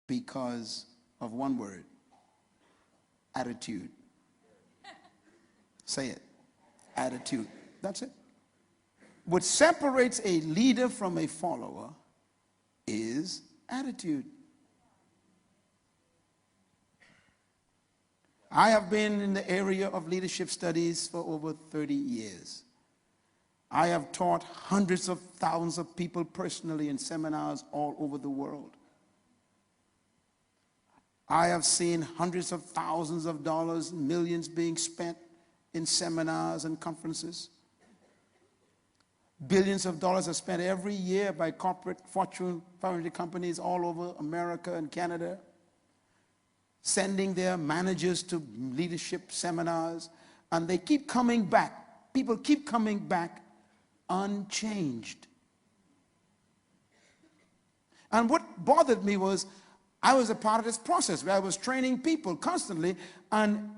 because of one word: attitude. Say it. Attitude. That's it. What separates a leader from a follower is attitude. I have been in the area of leadership studies for over 30 years. I have taught hundreds of thousands of people personally in seminars all over the world. I have seen hundreds of thousands of dollars, millions being spent in seminars and conferences. Billions of dollars are spent every year by corporate Fortune 500 companies all over America and Canada, sending their managers to leadership seminars, and they keep coming back. People keep coming back unchanged. And what bothered me was I was a part of this process where I was training people constantly, and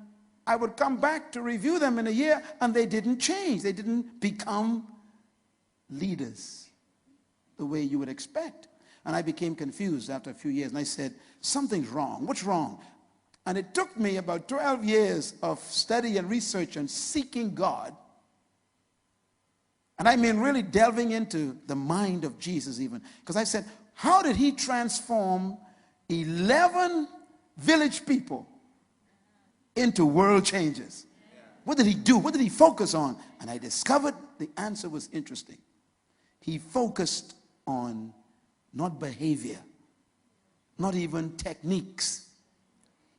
I would come back to review them in a year, and they didn't change. They didn't become leaders the way you would expect. And I became confused after a few years, and I said, something's wrong. What's wrong? And it took me about 12 years of study and research and seeking God. And I mean really delving into the mind of Jesus even. Because I said, how did he transform 11 village people into world changers? What did he do? What did he focus on? And I discovered the answer was interesting. He focused on not behavior, not even techniques.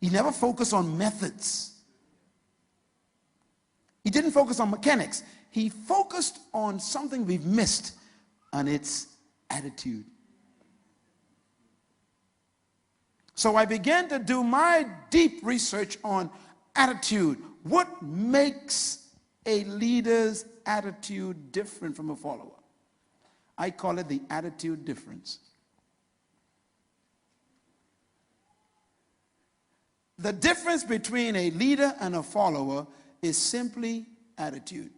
He never focused on methods. He didn't focus on mechanics. He focused on something we've missed, and it's attitude. So I began to do my deep research on attitude. What makes a leader's attitude different from a follower? I call it the attitude difference. The difference between a leader and a follower is simply attitude.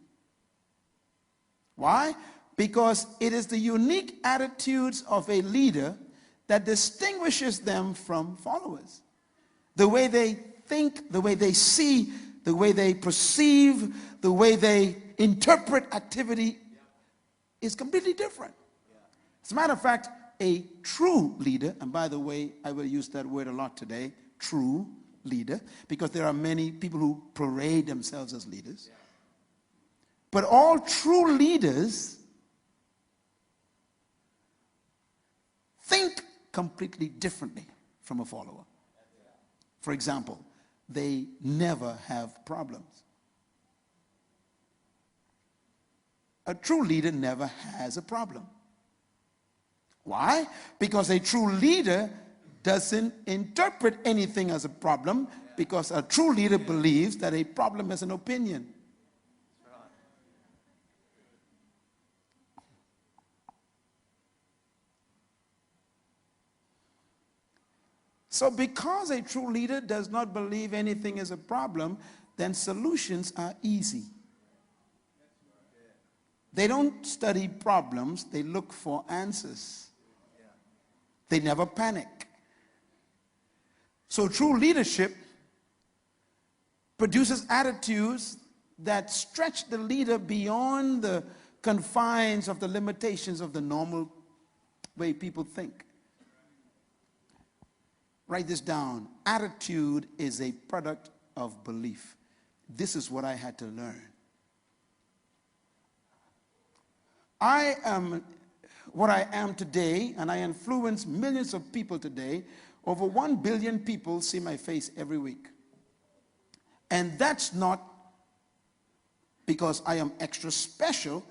Why? Because it is the unique attitudes of a leader that distinguishes them from followers. The way they think, the way they see, the way they perceive, the way they interpret activity is completely different. As a matter of fact, a true leader, and by the way, I will use that word a lot today, true leader, because there are many people who parade themselves as leaders. But all true leaders think completely differently from a follower. For example, they never have problems. A true leader never has a problem. Why? Because a true leader doesn't interpret anything as a problem, because a true leader believes that a problem is an opinion. So because a true leader does not believe anything is a problem, then solutions are easy. They don't study problems, they look for answers. They never panic. So true leadership produces attitudes that stretch the leader beyond the confines of the limitations of the normal way people think. Write this down. Attitude is a product of belief. This is what I had to learn. I am what I am today, and I influence millions of people today. Over 1 billion people see my face every week. And that's not because I am extra special.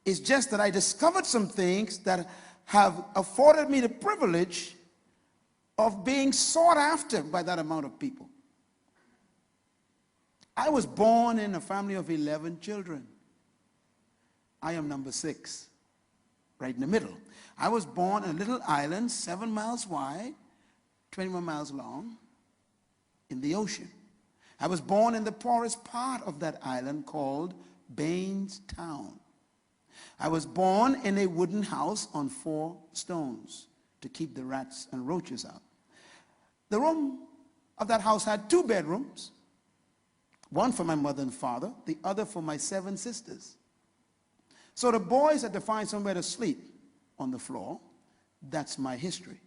It's just that I discovered some things that have afforded me the privilege of being sought after by that amount of people. I was born in a family of 11 children. I am number 6, right in the middle. I was born in a little island, 7 miles wide, 21 miles long, in the ocean. I was born in the poorest part of that island called Bainstown. I was born in a wooden house on 4 stones to keep the rats and roaches out. The room of that house had 2 bedrooms, one for my mother and father, the other for my 7 sisters. So the boys had to find somewhere to sleep on the floor. That's my history.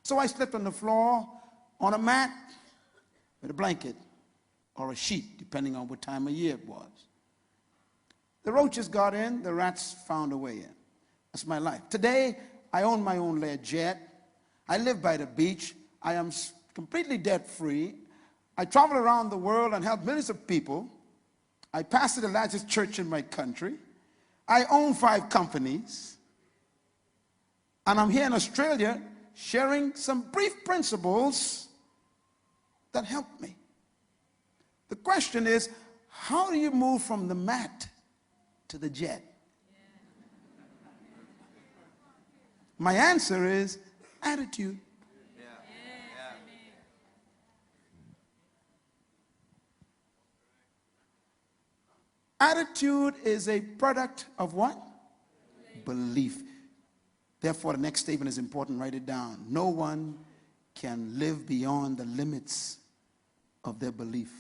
So I slept on the floor on a mat with a blanket or a sheet, depending on what time of year it was. The roaches got in, the rats found a way in. That's my life. Today, I own my own Learjet. I live by the beach. I am completely debt-free. I travel around the world and help millions of people. I pastor the largest church in my country. I own 5 companies. And I'm here in Australia sharing some brief principles that help me. The question is, how do you move from the mat to the jet? My answer is attitude. Attitude is a product of what? Belief. Therefore, the next statement is important. Write it down. No one can live beyond the limits of their belief.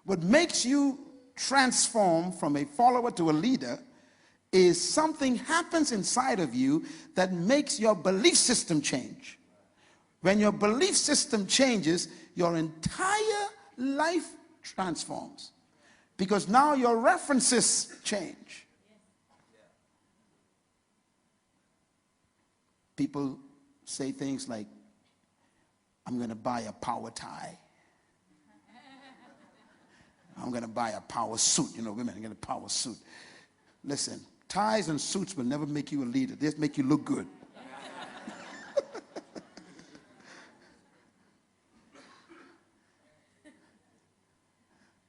What makes you transform from a follower to a leader is something happens inside of you that makes your belief system change. When your belief system changes, your entire life transforms, because now your references change. People say things like, I'm going to buy a power tie. I'm going to buy a power suit. You know, women get a power suit. Listen, ties and suits will never make you a leader. They just make you look good.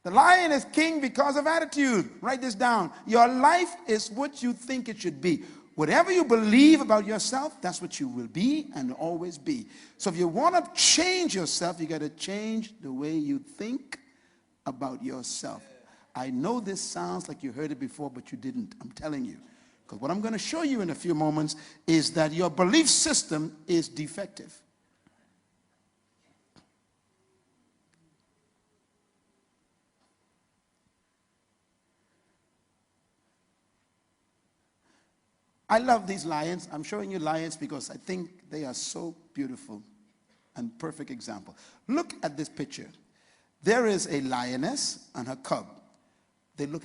The lion is king because of attitude. Write this down. Your life is what you think it should be. Whatever you believe about yourself, that's what you will be and always be. So if you want to change yourself, you got to change the way you think about yourself. I know this sounds like you heard it before, but you didn't. I'm telling you. Because what I'm going to show you in a few moments is that your belief system is defective. I love these lions. I'm showing you lions because I think they are so beautiful and perfect example. Look at this picture. There is a lioness and her cub. They look